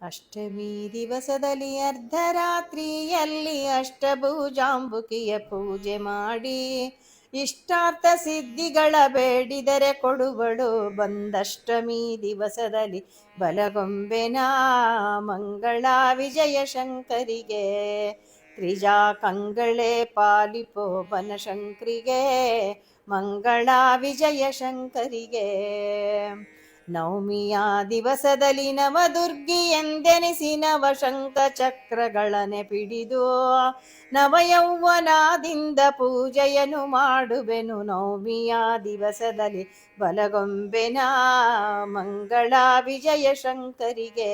ಅಷ್ಟಮಿ ದಿವಸದಲ್ಲಿ ಅರ್ಧರಾತ್ರಿಯಲ್ಲಿ ಅಷ್ಟಭುಜಾಂಬುಕಿಯ ಪೂಜೆ ಮಾಡಿ ಇಷ್ಟಾರ್ಥ ಸಿದ್ಧಿಗಳ ಬೇಡಿದರೆ ಕೊಡುವಳು. ಬಂದಷ್ಟಮಿ ದಿವಸದಲ್ಲಿ ಬಲಗೊಂಬೆನ ಮಂಗಳ ವಿಜಯ ಶಂಕರಿಗೆ. ತ್ರಿಜಾ ಕಂಗಳೇ ಪಾಲಿಪೋ ಬನಶಂಕರಿಗೆ, ಮಂಗಳ ವಿಜಯ ಶಂಕರಿಗೆ. ನವಮಿಯ ದಿವಸದಲ್ಲಿ ನವದುರ್ಗಿ ಎಂದೆನಿಸಿ ನವಶಂಖ ಚಕ್ರಗಳನೆ ಪಿಡಿದು ನವಯೌವನದಿಂದ ಪೂಜೆಯನ್ನು ಮಾಡುವೆನು. ನವಮಿಯ ದಿವಸದಲ್ಲಿ ಬಲಗೊಂಬೆನ ಮಂಗಳ ವಿಜಯ ಶಂಕರಿಗೆ.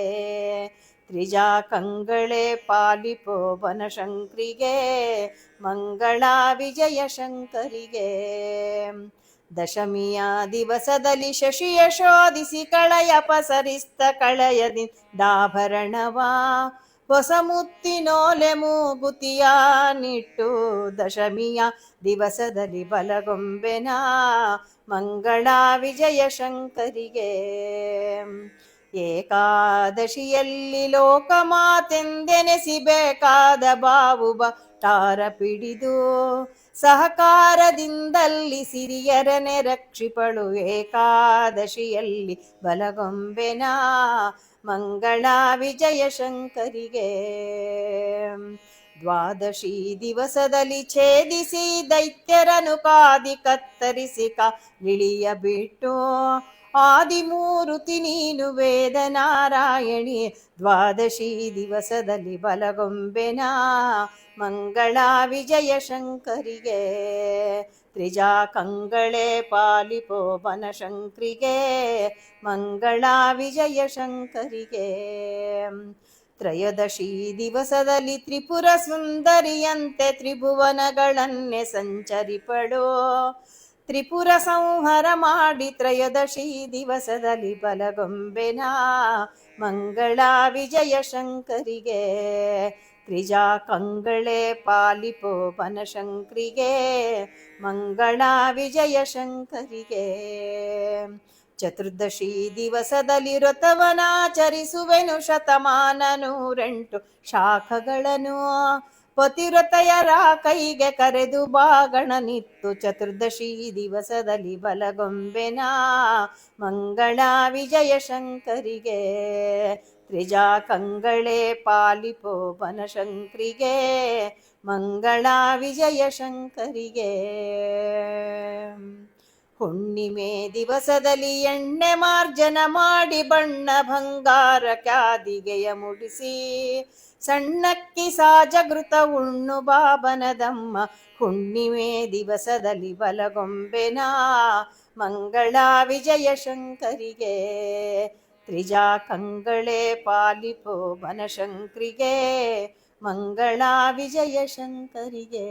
ತ್ರಿಜಾ ಕಂಗಳೇ ಪಾಲಿಪೋ ಬನಶಂಕರಿಗೆ, ಮಂಗಳ ವಿಜಯ ಶಂಕರಿಗೆ. ದಶಮಿಯ ದಿವಸದಲ್ಲಿ ಶಶಿಯ ಶೋಧಿಸಿ ಕಳೆಯ ಪಸರಿಸ್ತ ಕಳೆಯದಿಂದಾಭರಣವ ಹೊಸ ಮುತ್ತಿನೋಲೆ ಮೂಗುತಿಯ ನಿಟ್ಟು. ದಶಮಿಯ ದಿವಸದಲ್ಲಿ ಬಲಗೊಂಬೆನ ಮಂಗಳ ವಿಜಯ ಶಂಕರಿಗೆ. ಏಕಾದಶಿಯಲ್ಲಿ ಲೋಕಮಾತೆಂದೆನೆಸಿಬೇಕಾದ ಬಾವು ಭಟ್ಟಾರ ಪಿಡಿದು ಸಹಕಾರದಿಂದಲ್ಲಿ ಸಿರಿಯರನೆ ರಕ್ಷಿಪಳು. ಏಕಾದಶಿಯಲ್ಲಿ ಬಲಗೊಂಬೆನ ಮಂಗಳ ವಿಜಯ ಶಂಕರಿಗೆ. ದ್ವಾದಶಿ ದಿವಸದಲ್ಲಿ ಛೇದಿಸಿ ದೈತ್ಯರನು ಕಾದಿ ಕತ್ತರಿಸಿ ಕಾಲಿಳಿಯ ಬಿಟ್ಟು ಆದಿಮೂರುತಿ ನೀನು ವೇದ ನಾರಾಯಣಿ. ದ್ವಾದಶಿ ದಿವಸದಲ್ಲಿ ಬಲಗೊಂಬೆನ ಮಂಗಳ ವಿಜಯ ಶಂಕರಿಗೆ. ತ್ರಿಜಾ ಕಂಗಳೇ ಪಾಲಿಪೋ ಬನಶಂಕರಿಗೆ, ಮಂಗಳ ವಿಜಯ ಶಂಕರಿಗೆ. ತ್ರಯೋದಶಿ ದಿವಸದಲ್ಲಿ ತ್ರಿಪುರ ಸುಂದರಿಯಂತೆ ತ್ರಿಭುವನಗಳನ್ನೇ ಸಂಚರಿಪಡು. ತ್ರಿಪುರ ಸಂಹಾರ ಮಾಡಿ ತ್ರಯೋದಶಿ ದಿವಸದಲ್ಲಿ ಬಲಗೊಂಬೆನ ಮಂಗಳ ವಿಜಯ ಶಂಕರಿಗೆ. ತ್ರಿಜಾ ಕಂಗಳೇ ಪಾಲಿಪೋ ಬನಶಂಕರಿಗೆ, ಮಂಗಳ ವಿಜಯ ಶಂಕರಿಗೆ. ಚತುರ್ದಶಿ ದಿವಸದಲ್ಲಿ ವ್ರತವನಾಚರಿಸುವೆನು ಶತಮಾನ 108 ಶಾಖಗಳನ್ನು ಪತಿವ್ರತೆಯರ ಕೈಗೆ ಕರೆದು ಬಾಗಣನಿತ್ತು. ಚತುರ್ದಶಿ ದಿವಸದಲ್ಲಿ ಬಲಗೊಂಬೆನ ಮಂಗಳ ವಿಜಯ ಶಂಕರಿಗೆ. ತ್ರಿಜಾ ಕಂಗಳೇ ಪಾಲಿಪೋ ಬನಶಂಕರಿಗೆ, ಮಂಗಳ ವಿಜಯ ಶಂಕರಿಗೆ. ಹುಣ್ಣಿಮೆ ದಿವಸದಲ್ಲಿ ಎಣ್ಣೆ ಮಾರ್ಜನ ಮಾಡಿ ಬಣ್ಣ ಬಂಗಾರ ಕ್ಯಾದಿಗೆಯ ಮುಡಿಸಿ ಸಣ್ಣಕ್ಕಿ ಸಾಜಗೃತ ಉಣ್ಣು ಬಾಬನದಮ್ಮ. ಹುಣ್ಣಿಮೆ ದಿವಸದಲ್ಲಿ ಬಲಗೊಂಬೆನ ಮಂಗಳ ವಿಜಯ ಶಂಕರಿಗೆ. ತ್ರಿಜಾ ಕಂಗಳೇ ಪಾಲಿಪೋ ಬನಶಂಕರಿಗೆ, ಮಂಗಳ ವಿಜಯ ಶಂಕರಿಗೆ.